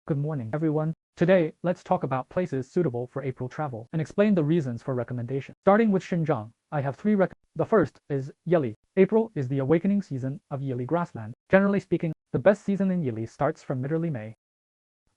Good morning, everyone. Today, let's talk about places suitable for April travel and explain the reasons for recommendation. Starting with Xinjiang, I have three The first is Yili. April is the awakening season of Yili grassland. Generally speaking, the best season in Yili starts from mid-early May.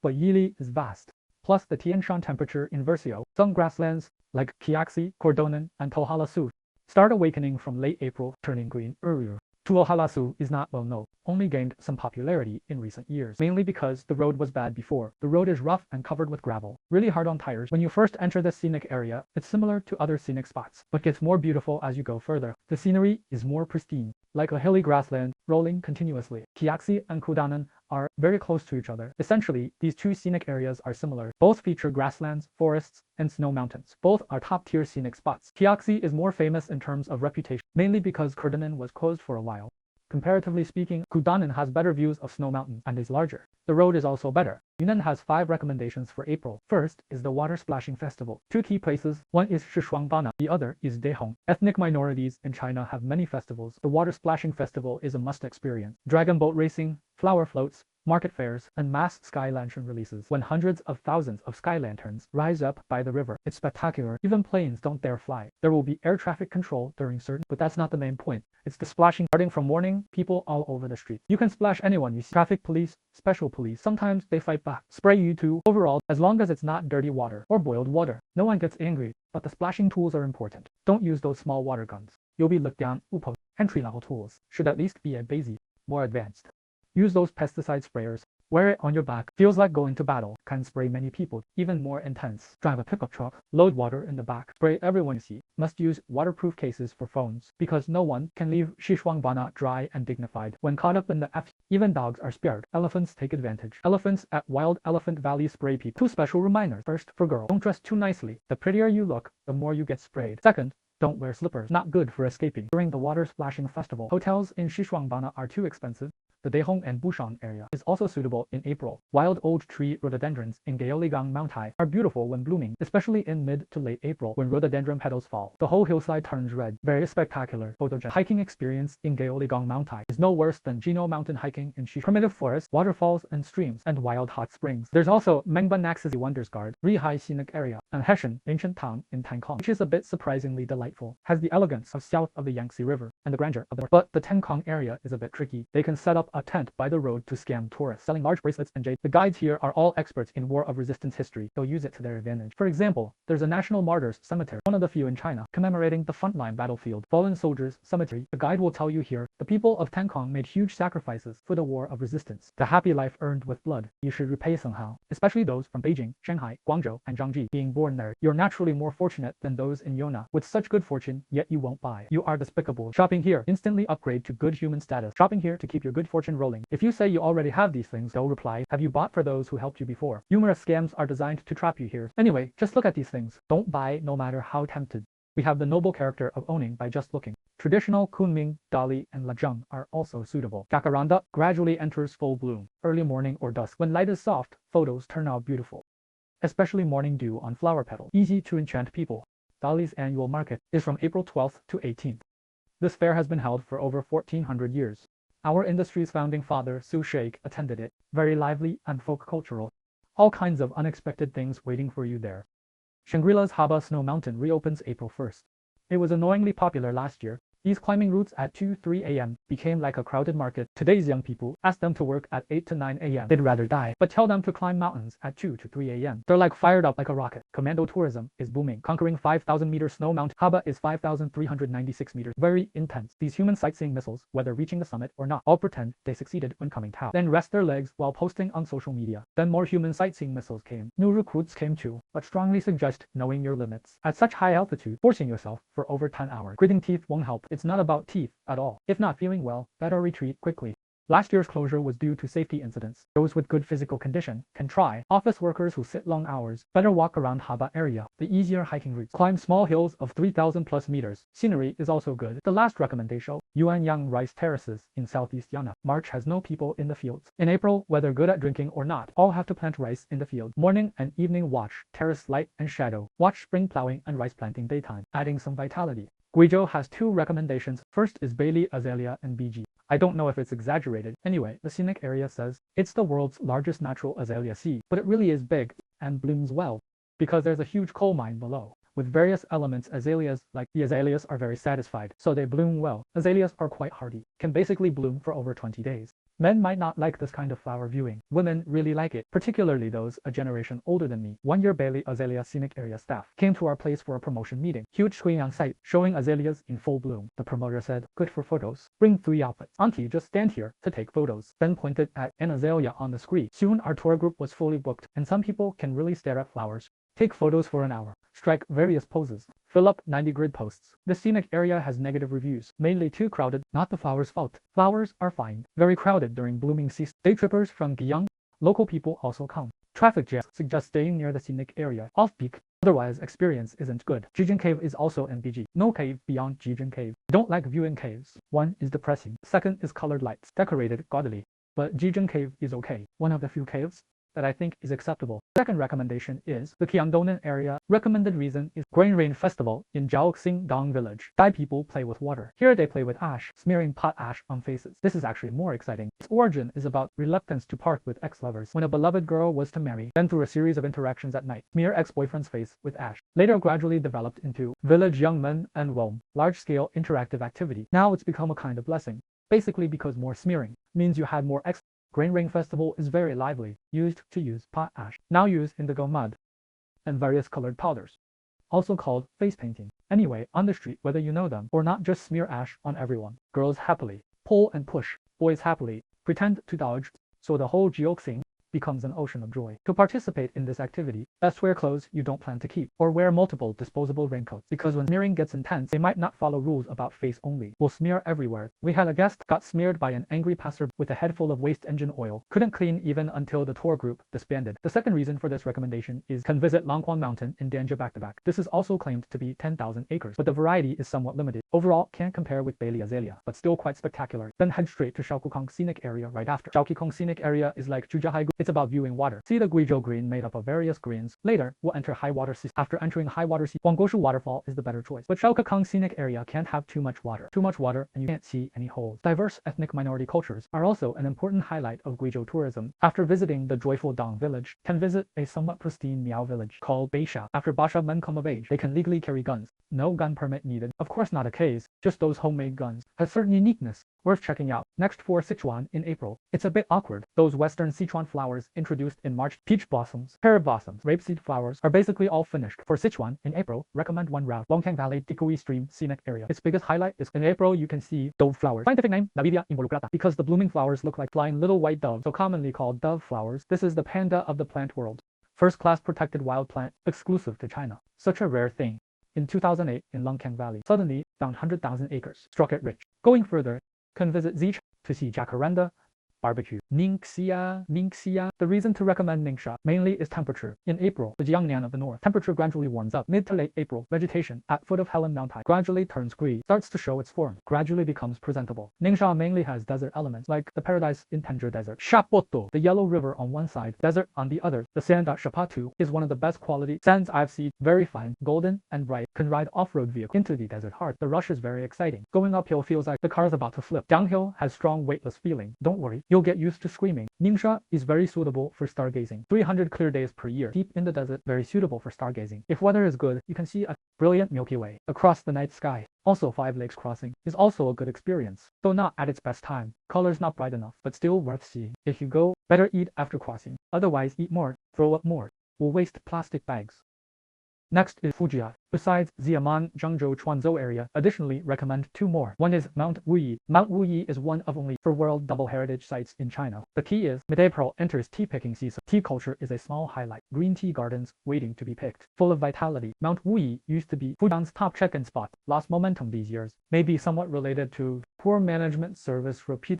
But Yili is vast. Plus the Tian Shan temperature inversio. Some grasslands, like Kiaxi, Cordonan, and Tohalasu, start awakening from late April, turning green earlier. Tuohalasu is not well known, only gained some popularity in recent years, mainly because the road was bad before. The road is rough and covered with gravel, really hard on tires. When you first enter the scenic area, it's similar to other scenic spots, but gets more beautiful as you go further. The scenery is more pristine, like a hilly grassland rolling continuously. Kiaxi and Kudanan are very close to each other. Essentially, these two scenic areas are similar. Both feature grasslands, forests, and snow mountains. Both are top-tier scenic spots. Kiaxi is more famous in terms of reputation, mainly because Cordonan was closed for a while. Comparatively speaking, Kudanan has better views of Snow Mountain and is larger. The road is also better. Yunnan has 5 recommendations for April. First is the Water Splashing Festival. 2 key places, one is Shishuangbana, the other is Dehong. Ethnic minorities in China have many festivals. The Water Splashing Festival is a must experience. Dragon boat racing, flower floats, market fairs, and mass sky lantern releases when hundreds of thousands of sky lanterns rise up by the river. It's spectacular. Even planes don't dare fly. There will be air traffic control during certain, but that's not the main point. It's the splashing. Starting from morning, people all over the street. You can splash anyone you see. Traffic police, special police. Sometimes they fight back. Spray you too. Overall, as long as it's not dirty water or boiled water, no one gets angry, but the splashing tools are important. Don't use those small water guns. You'll be looked down. Upo. Entry-level tools should at least be a basic, more advanced. Use those pesticide sprayers. Wear it on your back. Feels like going to battle. Can spray many people. Even more intense. Drive a pickup truck. Load water in the back. Spray everyone you see. Must use waterproof cases for phones, because no one can leave Shishuangbana dry and dignified. When caught up in the even dogs are spared. Elephants take advantage. Elephants at Wild Elephant Valley spray people. 2 special reminders. First, for girls, don't dress too nicely. The prettier you look, the more you get sprayed. Second, don't wear slippers. Not good for escaping. During the water splashing festival, hotels in Shishuangbana are too expensive. The Dehong and Bushan area is also suitable in April. Wild old tree rhododendrons in Gaoligang Mountai are beautiful when blooming, especially in mid to late April when rhododendron petals fall. The whole hillside turns red. Very spectacular. Photogenic. Hiking experience in Gaoligang Mountai is no worse than Jino mountain hiking in Shishuangbana. Primitive forests, waterfalls and streams, and wild hot springs. There's also Mengba Naxi Wonders Guard, Rihai Scenic Area, and Heshen, ancient town in Tankong, which is a bit surprisingly delightful. Has the elegance of south of the Yangtze River and the grandeur of the but the Tankong area is a bit tricky. They can set up a tent by the road to scam tourists, selling large bracelets and jade. The guides here are all experts in war of resistance history. They'll use it to their advantage. For example, there's a National Martyrs Cemetery, one of the few in China, commemorating the frontline battlefield. Fallen Soldiers Cemetery. The guide will tell you here, the people of Tankong made huge sacrifices for the war of resistance. The happy life earned with blood, you should repay somehow, especially those from Beijing, Shanghai, Guangzhou, and Zhangji. Being born there, you're naturally more fortunate than those in Yona with such good fortune, yet you won't buy. You are despicable. Shopping here, instantly upgrade to good human status. Shopping here to keep your good fortune rolling. If you say you already have these things, they'll reply, have you bought for those who helped you before? Numerous scams are designed to trap you here. Anyway, just look at these things. Don't buy no matter how tempted. We have the noble character of owning by just looking. Traditional Kunming, Dali, and Lajeng are also suitable. Jacaranda gradually enters full bloom. Early morning or dusk. When light is soft, photos turn out beautiful. Especially morning dew on flower petals. Easy to enchant people. Dali's annual market is from April 12th to 18th. This fair has been held for over 1400 years. Our industry's founding father, Su Sheikh, attended it. Very lively and folk cultural. All kinds of unexpected things waiting for you there. Shangri-La's Haba Snow Mountain reopens April 1st. It was annoyingly popular last year. These climbing routes at 2-3 a.m. became like a crowded market. Today's young people, ask them to work at 8 to 9 a.m. They'd rather die, but tell them to climb mountains at 2 to 3 a.m. They're like fired up like a rocket. Commando tourism is booming. Conquering 5,000-meter snow mountain. Haba is 5,396 meters. Very intense. These human sightseeing missiles, whether reaching the summit or not, all pretend they succeeded when coming down. Then rest their legs while posting on social media. Then more human sightseeing missiles came. New recruits came too, but strongly suggest knowing your limits. At such high altitude, forcing yourself for over 10 hours. Gritting teeth won't help. It's not about teeth at all. If not feeling well, better retreat quickly. Last year's closure was due to safety incidents. Those with good physical condition can try. Office workers who sit long hours better walk around Haba area. The easier hiking routes. Climb small hills of 3,000 plus meters. Scenery is also good. The last recommendation, Yuanyang Rice Terraces in southeast Yana. March has no people in the fields. In April, whether good at drinking or not, all have to plant rice in the field. Morning and evening watch, terrace light and shadow. Watch spring plowing and rice planting daytime, adding some vitality. Guizhou has 2 recommendations. First is Bailey Azalea and BG. I don't know if it's exaggerated. Anyway, the scenic area says it's the world's largest natural azalea sea, but it really is big and blooms well because there's a huge coal mine below. With various elements, azaleas like the azaleas are very satisfied, so they bloom well. Azaleas are quite hardy, can basically bloom for over 20 days. Men might not like this kind of flower viewing. Women really like it, particularly those a generation older than me. One year Bailey Azalea Scenic Area staff came to our place for a promotion meeting. Huge screen on site showing azaleas in full bloom. The promoter said, "Good for photos. Bring 3 outfits. Auntie, just stand here to take photos." Then pointed at an azalea on the screen. Soon our tour group was fully booked, and some people can really stare at flowers. Take photos for an hour. Strike various poses. Fill up 90 grid posts. The scenic area has negative reviews, mainly too crowded, not the flowers' fault. Flowers are fine. Very crowded during blooming season. Day trippers from Guiyang, local people also come. Traffic jam suggests staying near the scenic area, off-peak, otherwise experience isn't good. Jijin Cave is also NBG. No cave beyond Jijin Cave. Don't like viewing caves. One is depressing. Second is colored lights, decorated gaudily. But Jijin Cave is okay. One of the few caves that I think is acceptable. Second recommendation is the Qiangdonan area. Recommended reason is Grain Rain Festival in Jiaoxing Dong Village. Thai people play with water. Here they play with ash, smearing pot ash on faces. This is actually more exciting. Its origin is about reluctance to part with ex-lovers. When a beloved girl was to marry, then through a series of interactions at night, smear ex-boyfriend's face with ash. Later gradually developed into Village Young Men and Rome, large-scale interactive activity. Now it's become a kind of blessing. Basically because more smearing means you had more ex. Grain Rain Festival is very lively, used to use pot ash, now used indigo mud, and various colored powders, also called face painting. Anyway, on the street, whether you know them or not, just smear ash on everyone. Girls happily pull and push, boys happily pretend to dodge, so the whole Jiaoxing becomes an ocean of joy. To participate in this activity, best wear clothes you don't plan to keep, or wear multiple disposable raincoats, because when smearing gets intense, they might not follow rules about face only. Will smear everywhere. We had a guest got smeared by an angry passer with a head full of waste engine oil. Couldn't clean even until the tour group disbanded. The second reason for this recommendation is can visit Langquan Mountain in Danja back-to-back. This is also claimed to be 10,000 acres, but the variety is somewhat limited. Overall, can't compare with Bailey Azalea, but still quite spectacular. Then head straight to Shaokukong Scenic Area right after. Shaokukong Scenic Area is like Zhujiahaigu. It's about viewing water. See the Guizhou Green made up of various greens. Later, we'll enter high water season. After entering high water season, Huanggoshu Waterfall is the better choice. But Shaokukong Scenic Area can't have too much water. Too much water and you can't see any holes. Diverse ethnic minority cultures are also an important highlight of Guizhou tourism. After visiting the joyful Dong village, can visit a somewhat pristine Miao village called Beisha. After Basha men come of age, they can legally carry guns. No gun permit needed. Of course not a case, just those homemade guns. Has certain uniqueness. Worth checking out. Next for Sichuan in April. It's a bit awkward. Those western Sichuan flowers introduced in March, peach blossoms, pear blossoms, rapeseed flowers are basically all finished. For Sichuan in April, recommend one route. Longkang Valley Dikui Stream Scenic Area. Its biggest highlight is in April you can see dove flowers. Scientific name Navidia involucrata because the blooming flowers look like flying little white doves, so commonly called dove flowers. This is the panda of the plant world. First-class protected wild plant, exclusive to China. Such a rare thing. In 2008, in Longkang Valley, suddenly found 100,000 acres, struck it rich. Going further, can visit Zicha to see jacaranda, barbecue. Ningxia. The reason to recommend Ningxia mainly is temperature. In April, the Jiangnan of the north, temperature gradually warms up. Mid to late April, vegetation at foot of Helen Mountain gradually turns green, starts to show its form, gradually becomes presentable. Ningxia mainly has desert elements like the Paradise in Tendra Desert, Shapoto, the Yellow River on one side, desert on the other. The sand at Shapatu is one of the best quality sands I've seen, very fine, golden and bright. Can ride off-road vehicle into the desert heart. The rush is very exciting. Going uphill feels like the car is about to flip. Downhill has strong weightless feeling. Don't worry, you'll get used to screaming. Ningxia is very suitable for stargazing. 300 clear days per year. Deep in the desert, very suitable for stargazing. If weather is good, you can see a brilliant Milky Way across the night sky. Also, Five Lakes Crossing is also a good experience, though not at its best time. Colors not bright enough, but still worth seeing. If you go, better eat after crossing. Otherwise, eat more, throw up more. Will waste plastic bags. Next is Fujia. Besides Xiamen, Zhengzhou, Chuanzhou area, additionally recommend 2 more. One is Mount Wuyi. Mount Wuyi is one of only 4 World Double Heritage sites in China. The key is mid-April enters tea picking season. Tea culture is a small highlight. Green tea gardens waiting to be picked. Full of vitality. Mount Wuyi used to be Fujian's top check-in spot. Lost momentum these years. Maybe somewhat related to poor management service repeat.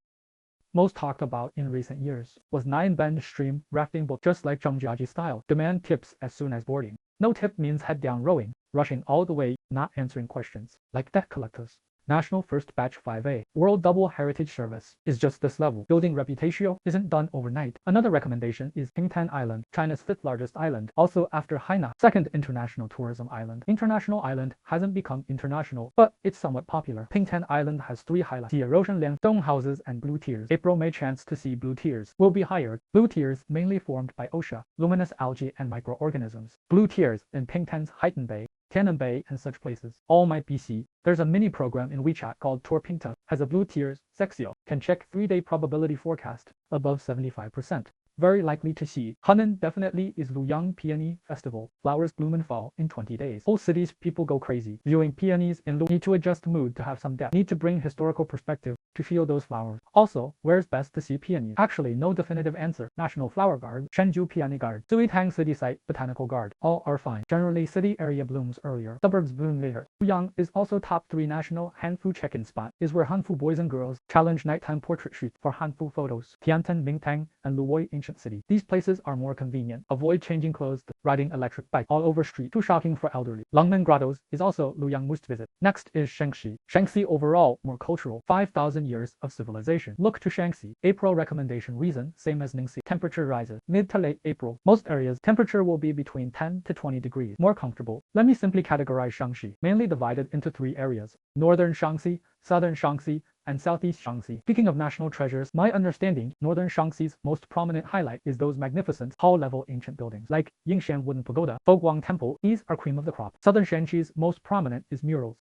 Most talked about in recent years was 9-bend stream rafting boat, just like Zhangjiaji style. Demand tips as soon as boarding. No tip means head down rowing, rushing all the way, not answering questions, like debt collectors. National First Batch 5A, World Double Heritage Service, is just this level. Building reputatio isn't done overnight. Another recommendation is Pingtan Island, China's 5th largest island, also after Hainan, 2nd international tourism island. International Island hasn't become international, but it's somewhat popular. Pingtan Island has 3 highlights: the erosion land, stone houses, and blue tears. April May chance to see blue tears will be higher. Blue tears mainly formed by OSHA, luminous algae, and microorganisms. Blue tears in Pingtan's Haitan Bay, Tianan Bay, and such places all might be seen. There's a mini program in WeChat called Tour Pingta, has a blue tears, Sexio, can check 3-day probability forecast, above 75%. Very likely to see. Henan definitely is Luoyang Peony Festival. Flowers bloom and fall in 20 days. Whole cities people go crazy. Viewing peonies in Lu need to adjust mood to have some depth. Need to bring historical perspective to feel those flowers. Also, where's best to see peonies? Actually, no definitive answer. National Flower Guard, Chenzhou Peony Guard, Suitang City Site Botanical Guard. All are fine. Generally, city area blooms earlier. Suburbs bloom later. Luoyang is also top 3 national Hanfu check-in spot. Is where Hanfu boys and girls challenge nighttime portrait shoots for Hanfu photos. Tiantan, Mingtang, and Luoyi Ancient City. These places are more convenient. Avoid changing clothes, riding electric bike all over street. Too shocking for elderly. Longmen Grottos is also Luoyang must visit. Next is Shaanxi. Shaanxi overall more cultural. 5,000 years of civilization. Look to Shaanxi. April recommendation reason same as Ningxi. Temperature rises. Mid to late April. Most areas temperature will be between 10 to 20 degrees. More comfortable. Let me simply categorize Shaanxi. Mainly divided into 3 areas. Northern Shaanxi, Southern Shaanxi, and Southeast Shaanxi. Speaking of national treasures, my understanding, Northern Shaanxi's most prominent highlight is those magnificent hall-level ancient buildings like Yingshan Wooden Pagoda, Foguang Temple. These are cream of the crop. Southern Shaanxi's most prominent is murals,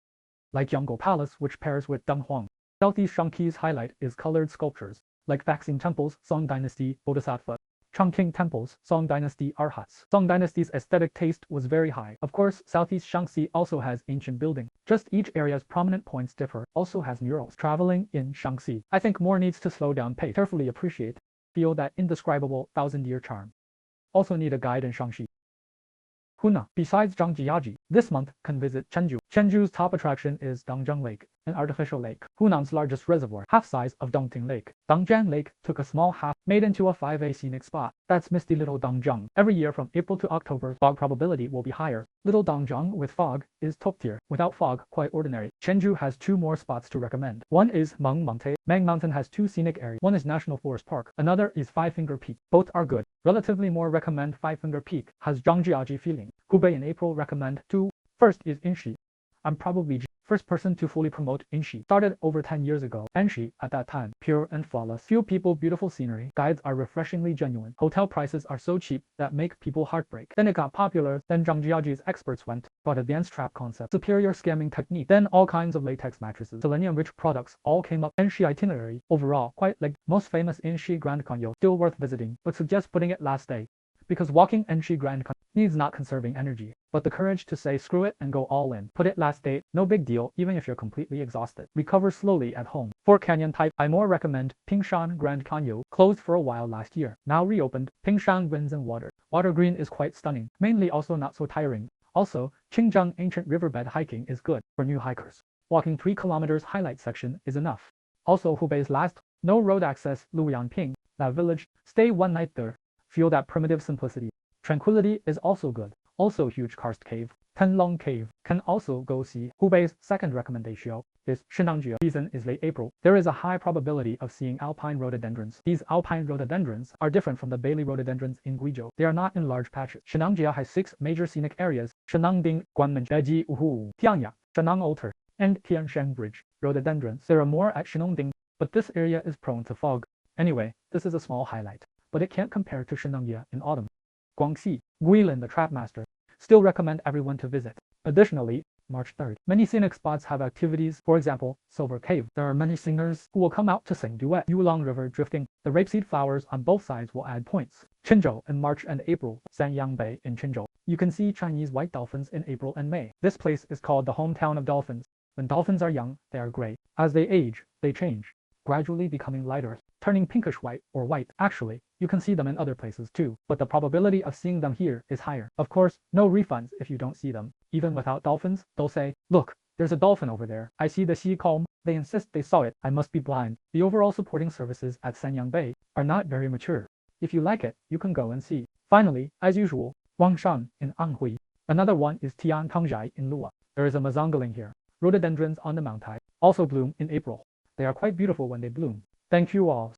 like Yonggou Palace, which pairs with Denghuang. Southeast Shaanxi's highlight is colored sculptures, like Faxing Temples, Song Dynasty, Bodhisattva, Chongqing Temples, Song Dynasty Arhats. Song Dynasty's aesthetic taste was very high. Of course, Southeast Shaanxi also has ancient buildings. Just each area's prominent points differ. Also has murals. Traveling in Shaanxi, I think more needs to slow down pace. Carefully appreciate, feel that indescribable 1,000-year charm. Also need a guide in Shaanxi. Hunan, besides Zhangjiaji, this month can visit Chenzhou. Chenzhou's top attraction is Dangzheng Lake, an artificial lake. Hunan's largest reservoir, half size of Dongting Lake. Dangzheng Lake took a small half, made into a 5A scenic spot. That's misty little Dangzheng. Every year from April to October, fog probability will be higher. Little Dangzheng with fog is top tier. Without fog, quite ordinary. Chenzhou has 2 more spots to recommend. One is Meng Mountain. Meng Mountain has 2 scenic areas. One is National Forest Park. Another is Five Finger Peak. Both are good. Relatively more recommend Five Finger Peak. Has Zhangjiaji feeling. Hubei in April recommend 2. First is Inshi. I'm probably first person to fully promote Inshi. Started over 10 years ago. Anshi, at that time, pure and flawless. Few people, beautiful scenery. Guides are refreshingly genuine. Hotel prices are so cheap that make people heartbreak. Then it got popular. Then Zhangjiaji's experts went. Brought advanced trap concept. Superior scamming technique. Then all kinds of latex mattresses. Selenium-rich products all came up. Inshi itinerary. Overall, quite like most famous Inshi Grand Canyon. Still worth visiting, but suggest putting it last day. Because walking Enshi Grand Canyon needs not conserving energy, but the courage to say screw it and go all in. Put it last date, no big deal even if you're completely exhausted. Recover slowly at home. For canyon type, I more recommend Pingshan Grand Canyon, closed for a while last year. Now reopened, Pingshan Winds and Water. Water green is quite stunning, mainly also not so tiring. Also, Qingzheng Ancient Riverbed hiking is good for new hikers. Walking 3 kilometers highlight section is enough. Also Hubei's last, no road access, Luoyangping, that village, stay 1 night there. Feel that primitive simplicity. Tranquility is also good. Also huge karst cave, Tenlong Cave. Can also go see. Hubei's second recommendation is Shenangjia. Season is late April. There is a high probability of seeing alpine rhododendrons. These alpine rhododendrons are different from the Bailey rhododendrons in Guizhou. They are not in large patches. Shenangjia has 6 major scenic areas: Shenangding, Guanmen, Beji, Wuhu, Tianya, Shenang Altar, and Tianshan Bridge. Rhododendrons. There are more at Shenangding, but this area is prone to fog. Anyway, this is a small highlight, but it can't compare to Shenangjia in autumn. Guangxi, Guilin the Trapmaster. Still recommend everyone to visit. Additionally, March 3rd, many scenic spots have activities. For example, Silver Cave. There are many singers who will come out to sing duet. Yulong River drifting. The rapeseed flowers on both sides will add points. Qinzhou in March and April. Sanyang Bay in Qinzhou. You can see Chinese white dolphins in April and May. This place is called the hometown of dolphins. When dolphins are young, they are gray. As they age, they change, gradually becoming lighter, turning pinkish white or white. Actually, you can see them in other places too, but the probability of seeing them here is higher. Of course, no refunds if you don't see them. Even without dolphins, they'll say, look, there's a dolphin over there. I see the sea calm. They insist they saw it. I must be blind. The overall supporting services at Sanyang Bay are not very mature. If you like it, you can go and see. Finally, as usual, Wangshan in Anhui. Another one is Tian Tangzhai in Lua. There is a Mazangaling here. Rhododendrons on the Mountai. also bloom in April. They are quite beautiful when they bloom. Thank you all.